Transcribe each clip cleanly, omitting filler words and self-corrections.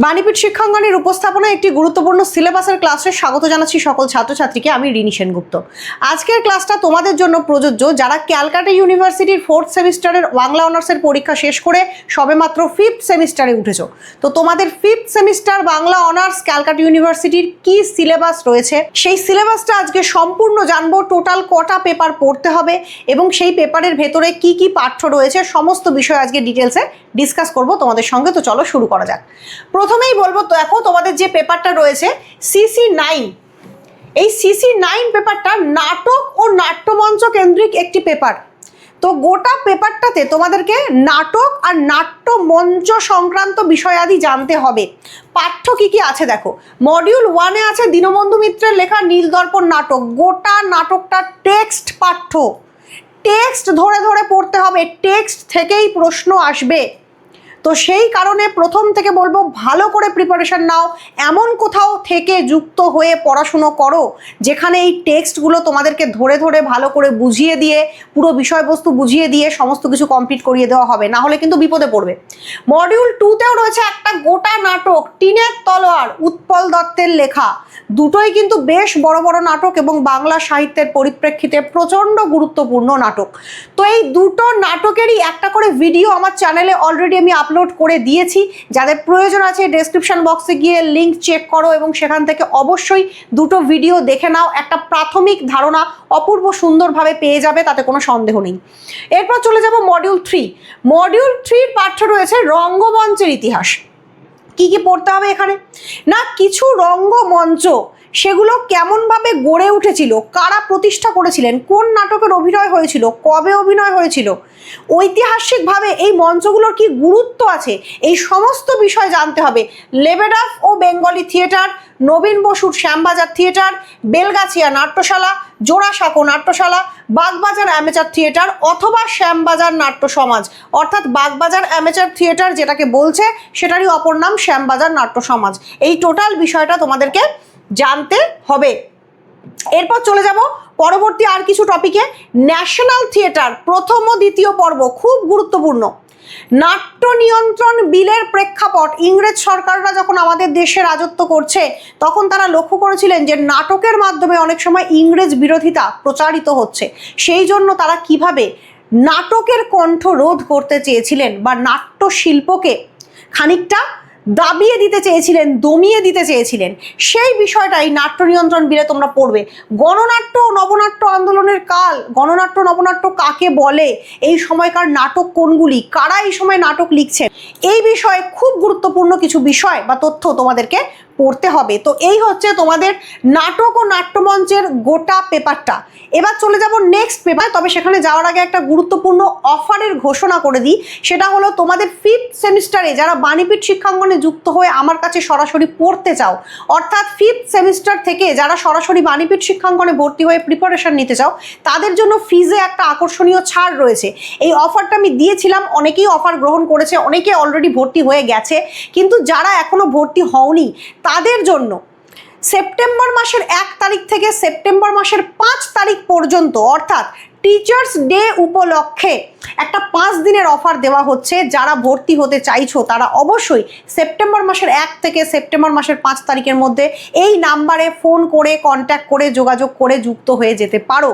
বাণীপীঠ শিক্ষাঙ্গনের উপস্থাপনায় একটি গুরুত্বপূর্ণ সিলেবাসের ক্লাসে স্বাগত জানাচ্ছি সকল ছাত্রছাত্রীকে। আমি রিনি সেনগুপ্ত। আজকের ক্লাসটা তোমাদের জন্য প্রযোজ্য যারা ক্যালকাটা ইউনিভার্সিটির 4th সেমিস্টারের বাংলা অনার্সের পরীক্ষা শেষ করে সবেমাত্র 5th সেমিস্টারে উঠেছো। তো তোমাদের 5th semester Bangla honours Calcutta ইউনিভার্সিটির কি সিলেবাস রয়েছে সেই সিলেবাসটা আজকে সম্পূর্ণ জানবো। টোটাল কটা পেপার পড়তে হবে এবং সেই পেপারের ভেতরে কি কি পাঠ্য রয়েছে সমস্ত বিষয় আজকে ডিটেলসে ডিসকাস করব তোমাদের সঙ্গে। তো চলো শুরু করা যাক। প্রথমেই বলবো, দেখো তোমাদের যে পেপারটা রয়েছে CC9, এই CC9 পেপারটা নাটক ও নাট্যমঞ্চ কেন্দ্রিক একটি পেপার। তো গোটা পেপারটাতে তোমাদেরকে নাটক আর নাট্যমঞ্চ সংক্রান্ত বিষয়াদি জানতে হবে। পাঠ্য কি কি আছে দেখো। মডিউল 1-এ আছে দীনবন্ধু মিত্রের লেখা নীলদর্পণ নাটক। গোটা নাটকটা টেক্সট পাঠ্য, টেক্সট ধরে ধরে পড়তে হবে, টেক্সট থেকেই প্রশ্ন আসবে। তো সেই কারণে প্রথম থেকে বলবো ভালো করে প্রিপারেশন নাও, এমন কোথাও থেকে যুক্ত হয়ে পড়াশুনো করো যেখানে এই টেক্সটগুলো তোমাদেরকে ধরে ধরে ভালো করে বুঝিয়ে দিয়ে, পুরো বিষয়বস্তু বুঝিয়ে দিয়ে সমস্ত কিছু কমপ্লিট করিয়ে দেওয়া হবে, না হলে কিন্তু বিপদে পড়বে। মডিউল 2-তেও রয়েছে একটা গোটা নাটক, টিনের তলোয়ার, উৎপল দত্তের লেখা। দুটোই কিন্তু বেশ বড় বড় নাটক এবং বাংলা সাহিত্যের পরিপ্রেক্ষিতে প্রচণ্ড গুরুত্বপূর্ণ নাটক। তো এই দুটো নাটকেরই একটা করে ভিডিও আমার চ্যানেলে অলরেডি আমি আপলোড করে দিয়েছি। যাদের প্রয়োজন আছে ডেসক্রিপশন বক্সে গিয়ে লিঙ্ক চেক করো এবং সেখান থেকে অবশ্যই দুটো ভিডিও দেখে নাও। একটা প্রাথমিক ধারণা অপূর্ব সুন্দরভাবে পেয়ে যাবে, তাতে কোনো সন্দেহ নেই। এরপর চলে যাব মডিউল 3। মডিউল 3-র পাঠ্য রয়েছে রঙ্গমঞ্চের ইতিহাস। কি কি পড়তে হবে এখানে না, কিছু রঙ্গমঞ্চ সেগুলো কেমনভাবে গড়ে উঠেছিল, কারা প্রতিষ্ঠা করেছিলেন, কোন নাটকের অভিনয় হয়েছিল, কবে অভিনয় হয়েছিল, ঐতিহাসিকভাবে এই মঞ্চগুলোর কি গুরুত্ব আছে, এই সমস্ত বিষয় জানতে হবে। লেবেডাফ ও বেঙ্গলি থিয়েটার, নবীন বসুর শ্যামবাজার থিয়েটার, বেলগাছিয়া নাট্যশালা, জোড়াসাঁকো নাট্যশালা, বাগবাজার অ্যামেচার থিয়েটার অথবা শ্যামবাজার নাট্য সমাজ, অর্থাৎ বাগবাজার অ্যামেচার থিয়েটার যেটাকে বলছে সেটারই অপর নাম শ্যামবাজার নাট্য সমাজ। এই টোটাল বিষয়টা তোমাদেরকে জানতে হবে। এরপর চলে যাব পরবর্তী আর কিছু টপিকে। ন্যাশনাল থিয়েটার প্রথম ও দ্বিতীয় পর্ব খুব গুরুত্বপূর্ণ। নাট্য নিয়ন্ত্রণ বিলের প্রেক্ষাপট, ইংরেজ সরকাররা যখন আমাদের দেশে রাজত্ব করছে তখন তারা লক্ষ্য করেছিলেন যে নাটকের মাধ্যমে অনেক সময় ইংরেজ বিরোধিতা প্রচারিত হচ্ছে। সেই জন্য তারা কিভাবে নাটকের কণ্ঠ রোধ করতে চেয়েছিলেন বা নাট্য শিল্পকে খানিকটা দাবিয়ে দিতে চেয়েছিলেন, দমিয়ে দিতে চেয়েছিলেন, সেই বিষয়টাই নাট্য নিয়ন্ত্রণ বিলে তোমরা পড়বে। গণনাট্য ও নবনাট্য আন্দোলনের কাল, গণনাট্য নবনাট্য কাকে বলে, এই সময়কার নাটক কোনগুলি, কারা এই সময় নাটক লিখছেন, এই বিষয়ে খুব গুরুত্বপূর্ণ কিছু বিষয় বা তথ্য তোমাদেরকে পড়তে হবে। তো এই হচ্ছে তোমাদের নাটক ও নাট্যমঞ্চের গোটা পেপারটা। এবার চলে যাব নেক্সট পেপার। তবে সেখানে যাওয়ার আগে একটা গুরুত্বপূর্ণ অফারের ঘোষণা করে দিই। সেটা হলো তোমাদের 5th সেমিস্টারে যারা বাণীপীঠ শিক্ষাঙ্গনে যুক্ত হয়ে আমার কাছে সরাসরি পড়তে চাও, অর্থাৎ 5th সেমিস্টার থেকে যারা সরাসরি বাণীপীঠ শিক্ষাঙ্গনে ভর্তি হয়ে প্রিপারেশন নিতে চাও, তাদের জন্য ফিজে একটা আকর্ষণীয় ছাড় রয়েছে। এই অফারটা আমি দিয়েছিলাম, অনেকেই অফার গ্রহণ করেছে, অনেকে অলরেডি ভর্তি হয়ে গেছে, কিন্তু যারা এখনো ভর্তি হওনি তাদের জন্য সেপ্টেম্বর মাসের 1 তারিখ থেকে সেপ্টেম্বর মাসের 5 তারিখ পর্যন্ত, অর্থাৎ টিচার্স ডে উপলক্ষে একটা 5 দিনের অফার দেওয়া হচ্ছে। যারা ভর্তি হতে চাইছো তারা অবশ্যই সেপ্টেম্বর মাসের 1 থেকে সেপ্টেম্বর মাসের 5 তারিখের মধ্যে এই নাম্বারে ফোন করে কন্ট্যাক্ট করে যোগাযোগ করে যুক্ত হয়ে যেতে পারো।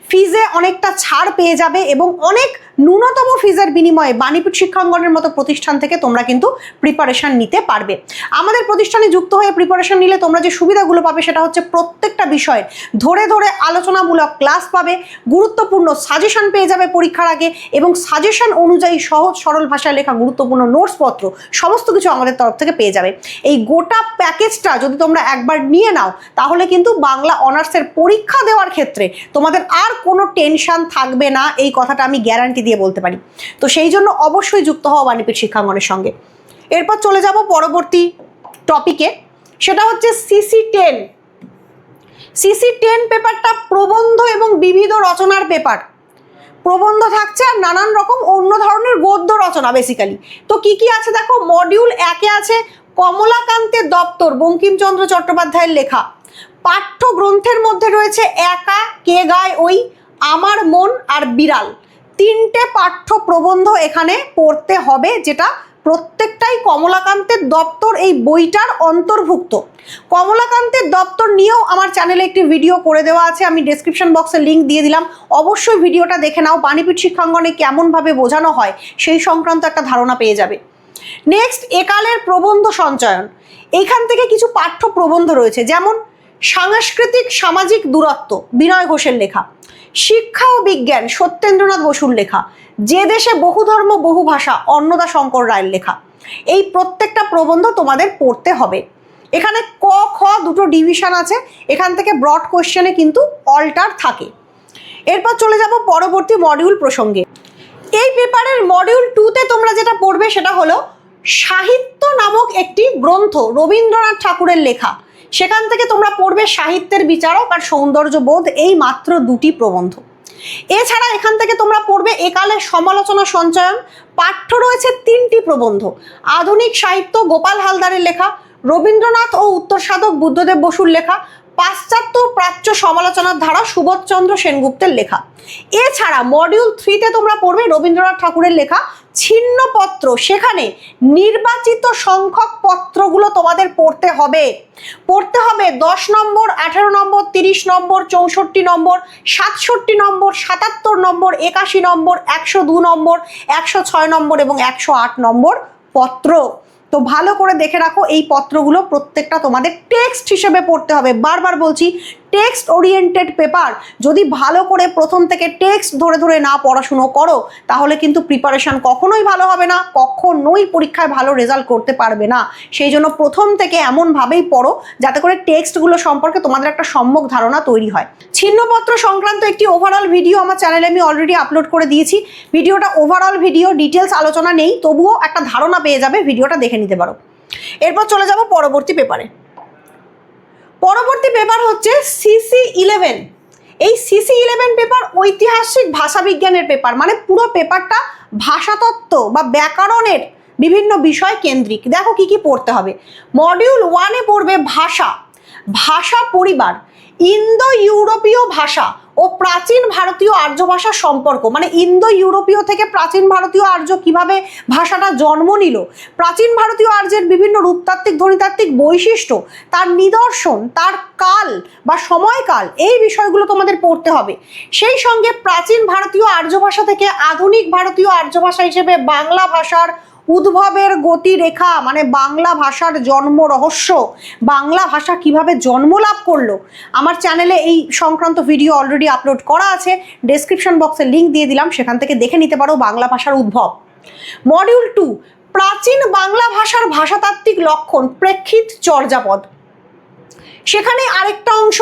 ফিজে অনেকটা ছাড় পেয়ে যাবে এবং অনেক ন্যূনতম ফিজের বিনিময়ে বাণীপীঠ শিক্ষাঙ্গনের মতো প্রতিষ্ঠান থেকে তোমরা কিন্তু প্রিপারেশন নিতে পারবে। আমাদের প্রতিষ্ঠানে যুক্ত হয়ে প্রিপারেশন নিলে তোমরা যে সুবিধাগুলো পাবে সেটা হচ্ছে প্রত্যেকটা বিষয়ের ধরে ধরে আলোচনামূলক ক্লাস পাবে, গুরুত্বপূর্ণ সাজেশন পেয়ে যাবে পরীক্ষার আগে এবং সাজেশন অনুযায়ী সহজ সরল ভাষায় লেখা গুরুত্বপূর্ণ নোটসপত্র সমস্ত কিছু আমাদের তরফ থেকে পেয়ে যাবে। এই গোটা প্যাকেজটা যদি তোমরা একবার নিয়ে নাও তাহলে কিন্তু বাংলা অনার্সের পরীক্ষা দেওয়ার ক্ষেত্রে তোমাদের আর কোনো টেনশন থাকবে না, এই কথাটা আমি গ্যারান্টি দিয়ে বলতে পারি। তো সেই জন্য অবশ্যই যুক্ত হওয়া বাণীপীঠ শিক্ষাঙ্গনের সঙ্গে। এরপর চলে যাব পরবর্তী টপিকে, সেটা হচ্ছে CC10। CC10 পেপারটা প্রবন্ধ এবং বিবিধ রচনার পেপার। প্রবন্ধ থাকছে আর নানান রকম অন্য ধরনের গদ্য রচনা বেসিক্যালি। তো কি কি আছে দেখো। মডিউল 1-এ আছে কমলাকান্তের দপ্তর, বঙ্কিমচন্দ্র চট্টোপাধ্যায়ের লেখা। পাঠ্য গ্রন্থের মধ্যে রয়েছে একা, কে গায় ওই, আমার মন আর বিড়াল। 3টে পাঠ্য প্রবন্ধ এখানে পড়তে হবে, যেটা প্রত্যেকটাই কমলাকান্তের দপ্তর এই বইটার অন্তর্ভুক্ত। কমলাকান্তের দপ্তর নিয়েও আমার চ্যানেলে একটি ভিডিও করে দেওয়া আছে, আমি ডেসক্রিপশন বক্সে লিঙ্ক দিয়ে দিলাম, অবশ্যই ভিডিওটা দেখে নাও। পানিপীঠ শিক্ষাঙ্গনে কেমনভাবে বোঝানো হয় সেই সংক্রান্ত একটা ধারণা পেয়ে যাবে। নেক্সট, একালের প্রবন্ধ সঞ্চয়ন। এইখান থেকে কিছু পাঠ্য প্রবন্ধ রয়েছে, যেমন সাংস্কৃতিক সামাজিক দূরত্ব বিনয় ঘোষের লেখা, শিক্ষা ও বিজ্ঞান সত্যেন্দ্রনাথ বসুর লেখা, যে দেশে বহু ধর্ম বহু ভাষা অন্নদা শঙ্কর রায়ের লেখা। এই প্রত্যেকটা প্রবন্ধ তোমাদের পড়তে হবে। এখানে ক খ দুটো ডিভিশন আছে, এখান থেকে ব্রড কোয়েশ্চেনে কিন্তু অল্টার থাকে। এরপর চলে যাব পরবর্তী মডিউল প্রসঙ্গে। এই পেপারের মডিউল 2-তে তোমরা যেটা পড়বে সেটা হলো সাহিত্য নামক একটি গ্রন্থ, রবীন্দ্রনাথ ঠাকুরের লেখা। সেখান থেকে তোমরা পড়বে সাহিত্যের বিচারক আর সৌন্দর্যবোধ, এই মাত্র দুটি প্রবন্ধ। এছাড়া এখান থেকে তোমরা পড়বে একালের সমালোচনা সঞ্চয়ন, পাঠ্য রয়েছে 3টি প্রবন্ধ, আধুনিক সাহিত্য গোপাল হালদারের লেখা, রবীন্দ্রনাথ ও উত্তর সাধক বুদ্ধদেব বসুর লেখা, পাশ্চাত্য প্রাচ্য সমালোচনার ধারা সুবোধচন্দ্র সেনগুপ্তের লেখা। এছাড়া মডিউল 3-তে তোমরা পড়বে রবীন্দ্রনাথ ঠাকুরের লেখা ছিন্নপত্র, সেখানে নির্বাচিত সংখ্যক পত্রগুলো তোমাদের পড়তে হবে 10 নম্বর, 18 নম্বর, 30 নম্বর, 64 নম্বর, 67 নম্বর, 77 নম্বর, 81 নম্বর, 102 নম্বর, 106 নম্বর এবং 108 নম্বর পত্র। তো ভালো করে দেখে রাখো, এই পত্রগুলো প্রত্যেকটা তোমাদের টেক্সট হিসেবে পড়তে হবে। বারবার বলছি, টেক্সট ওরিয়েন্টেড পেপার। যদি ভালো করে প্রথম থেকে টেক্সট ধরে ধরে না পড়াশুনো করো তাহলে কিন্তু প্রিপারেশন কখনোই ভালো হবে না, কখনোই পরীক্ষায় ভালো রেজাল্ট করতে পারবে না। সেই জন্য প্রথম থেকে এমনভাবেই পড়ো যাতে করে টেক্সটগুলো সম্পর্কে তোমাদের একটা সম্যক ধারণা তৈরি হয়। ছিন্নপত্র সংক্রান্ত একটি ওভারঅল ভিডিও আমার চ্যানেলে আমি অলরেডি আপলোড করে দিয়েছি। ভিডিওটা ওভারঅল ভিডিও, ডিটেলস আলোচনা নেই, তবুও একটা ধারণা পেয়ে যাবে, ভিডিওটা দেখে নিতে পারো। এরপর চলে যাব পরবর্তী পেপারে। পরবর্তী পেপার হচ্ছে CC11। এই CC11 পেপার ঐতিহাসিক ভাষাবিজ্ঞানের পেপার, মানে পুরো পেপারটা ভাষাতত্ত্ব বা ব্যাকরণের বিভিন্ন বিষয় কেন্দ্রিক। দেখো কি কি পড়তে হবে। মডিউল 1-এ পড়বে ভাষা, ভাষা পরিবার, ইন্দো ইউরোপীয় ভাষা ও প্রাচীন ভারতীয় আর্য ভাষার সম্পর্ক, মানে ইন্দো ইউরোপীয় থেকে প্রাচীন ভারতীয় আর্য কিভাবে ভাষাটা জন্ম নিল, প্রাচীন ভারতীয় আর্যের বিভিন্ন রূপতাত্ত্বিক ধ্বনিতাত্ত্বিক বৈশিষ্ট্য, তার নিদর্শন, তার কাল বা সময়কাল, এই বিষয়গুলো তোমাদের পড়তে হবে। সেই সঙ্গে প্রাচীন ভারতীয় আর্য ভাষা থেকে আধুনিক ভারতীয় আর্য ভাষা হিসেবে বাংলা ভাষার উদ্ভবের গতিরেখা, মানে বাংলা ভাষার জন্ম রহস্য, বাংলা ভাষা কিভাবে জন্ম লাভ করলো। আমার চ্যানেলে এই সংক্রান্ত ভিডিও অলরেডি আপলোড করা আছে, ডেসক্রিপশন বক্সে লিঙ্ক দিয়ে দিলাম, সেখান থেকে দেখে নিতে পারো বাংলা ভাষার উদ্ভব। মডিউল 2, প্রাচীন বাংলা ভাষার ভাষাতাত্ত্বিক লক্ষণ, প্রেক্ষিত চর্যাপদ। সেখানে আরেকটা অংশ,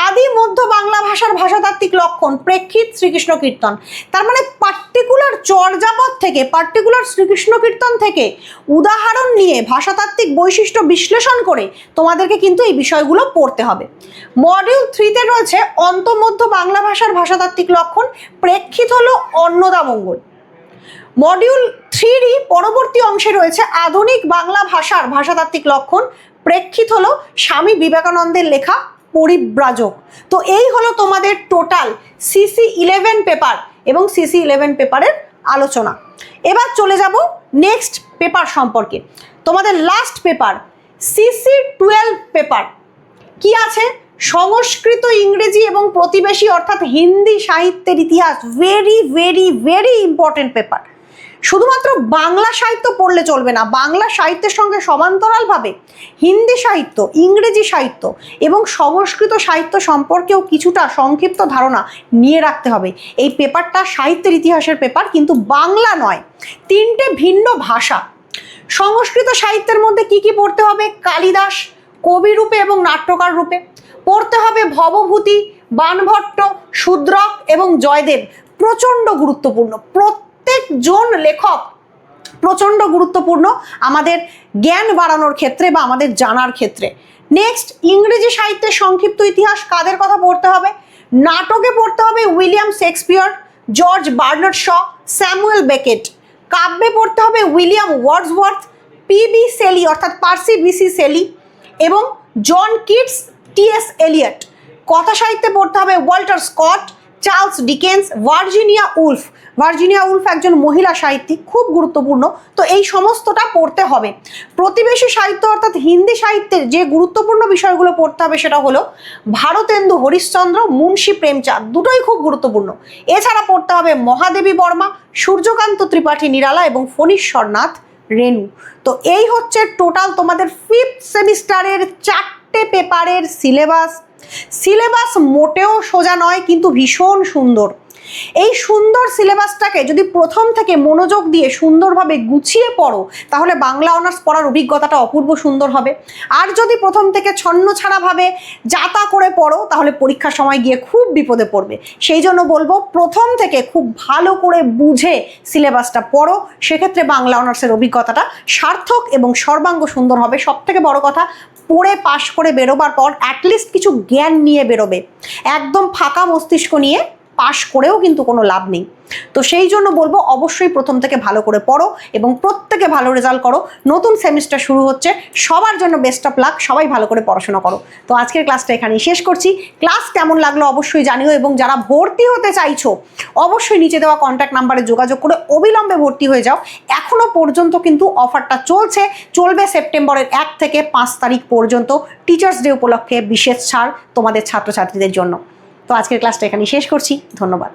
আদি মধ্য বাংলা ভাষার ভাষাতাত্ত্বিক লক্ষণ, প্রেক্ষিত শ্রীকৃষ্ণ কীর্তন। তার মানে পার্টিকুলার চর্যাপদ থেকে, পার্টিকুলার শ্রীকৃষ্ণ কীর্তন থেকে উদাহরণ নিয়ে ভাষাতাত্ত্বিক বৈশিষ্ট্য বিশ্লেষণ করে তোমাদেরকে কিন্তু এই বিষয়গুলো পড়তে হবে। মডিউল 3-তে রয়েছে অন্তমধ্য বাংলা ভাষার ভাষাতাত্ত্বিক লক্ষণ, প্রেক্ষিত হলো অন্নদামঙ্গল। মডিউল 3-ই পরবর্তী অংশে রয়েছে আধুনিক বাংলা ভাষার ভাষাতাত্ত্বিক লক্ষণ, প্রেক্ষিত হলো স্বামী বিবেকানন্দের লেখা পরিব্রাজক। তো এই হলো তোমাদের টোটাল CC11 পেপার এবং CC11 পেপারের আলোচনা। এবার চলে যাব নেক্সট পেপার সম্পর্কে। তোমাদের লাস্ট পেপার CC12 পেপার কি আছে? সংস্কৃত, ইংরেজি এবং প্রতিবেশী অর্থাৎ হিন্দি সাহিত্যের ইতিহাস। Very very very important paper. শুধুমাত্র বাংলা সাহিত্য পড়লে চলবে না, বাংলা সাহিত্যের সঙ্গে সমান্তরালভাবে হিন্দি সাহিত্য, ইংরেজি সাহিত্য এবং সংস্কৃত সাহিত্য সম্পর্কেও কিছুটা সংক্ষিপ্ত ধারণা নিয়ে রাখতে হবে। এই পেপারটা সাহিত্যের ইতিহাসের পেপার, কিন্তু বাংলা নয়, 3টে ভিন্ন ভাষা। সংস্কৃত সাহিত্যের মধ্যে কি কি পড়তে হবে? কালিদাস কবি রূপে এবং নাট্যকার রূপে পড়তে হবে, ভবভূতি, বাণভট্ট, শূদ্রক এবং জয়দেব। প্রচণ্ড গুরুত্বপূর্ণ, প্রত্যেকজন লেখক প্রচণ্ড গুরুত্বপূর্ণ আমাদের জ্ঞান বাড়ানোর ক্ষেত্রে বা আমাদের জানার ক্ষেত্রে। নেক্সট, ইংরেজি সাহিত্যের সংক্ষিপ্ত ইতিহাস কাদের কথা পড়তে হবে? নাটকে পড়তে হবে William Shakespeare, George Bernard Shaw, Samuel Beckett. কাব্যে পড়তে হবে উইলিয়াম ওয়ার্ডসওয়ার্থ, পিবি শেলি অর্থাৎ পার্সি বিসি শেলি এবং জন কিটস, টিএস এলিয়ট। কথা সাহিত্যে পড়তে হবে Walter Scott, Charles Dickens, Virginia Wolf. Virginia Wolf একজন মহিলা সাহিত্যিক, খুব গুরুত্বপূর্ণ। তো এই সমস্তটা পড়তে হবে। প্রতিবেশী সাহিত্য অর্থাৎ হিন্দি সাহিত্যের যে গুরুত্বপূর্ণ বিষয়গুলো পড়তে হবে সেটা হলো ভারতেন্দু হরিশ্চন্দ্র, মুন্সী প্রেমচাঁদ, দুটোই খুব গুরুত্বপূর্ণ। এছাড়া পড়তে হবে মহাদেবী বর্মা, সূর্যকান্ত ত্রিপাঠী নিরালা এবং ফণীশ্বরনাথ রেণু। তো এই হচ্ছে টোটাল তোমাদের 5th সেমিস্টারের 4টে পেপারের সিলেবাস। সিলেবাস মোটেও সোজা নয়, কিন্তু ভীষণ সুন্দর। এই সুন্দর সিলেবাসটাকে যদি প্রথম থেকে মনোযোগ দিয়ে সুন্দরভাবে গুছিয়ে পড়ো, তাহলে বাংলা অনার্স পড়ার অভিজ্ঞতাটা অপূর্ব সুন্দর হবে। আর যদি প্রথম থেকে ছন্নছাড়াভাবে যাতা করে পড়ো, তাহলে পরীক্ষার সময় গিয়ে খুব বিপদে পড়বে। সেই জন্য বলবো প্রথম থেকে খুব ভালো করে বুঝে সিলেবাসটা পড়ো, সেক্ষেত্রে বাংলা অনার্সের অভিজ্ঞতাটা সার্থক এবং সর্বাঙ্গ সুন্দর হবে। সব থেকে বড় কথা, পড়ে পাশ করে বেরোবার পর অ্যাটলিস্ট কিছু জ্ঞান নিয়ে বেরোবে। একদম ফাঁকা মস্তিষ্ক নিয়ে পাশ করেও কিন্তু কোনো লাভ নেই। তো সেই জন্য বলবো অবশ্যই প্রথম থেকে ভালো করে পড়ো এবং প্রত্যেকে ভালো রেজাল্ট করো। নতুন সেমিস্টার শুরু হচ্ছে, সবার জন্য বেস্ট অফ লাক। সবাই ভালো করে পড়াশোনা করো। তো আজকের ক্লাসটা এখানেই শেষ করছি। ক্লাস কেমন লাগলো অবশ্যই জানিও, এবং যারা ভর্তি হতে চাইছো অবশ্যই নিচে দেওয়া কন্ট্যাক্ট নাম্বারে যোগাযোগ করে অবিলম্বে ভর্তি হয়ে যাও। এখনো পর্যন্ত কিন্তু অফারটা চলবে সেপ্টেম্বরের 1 থেকে 5 তারিখ পর্যন্ত। টিচার্স ডে উপলক্ষে বিশেষ ছাড় তোমাদের ছাত্রছাত্রীদের জন্য। তো আজকের ক্লাসটা এখানেই শেষ করছি। ধন্যবাদ।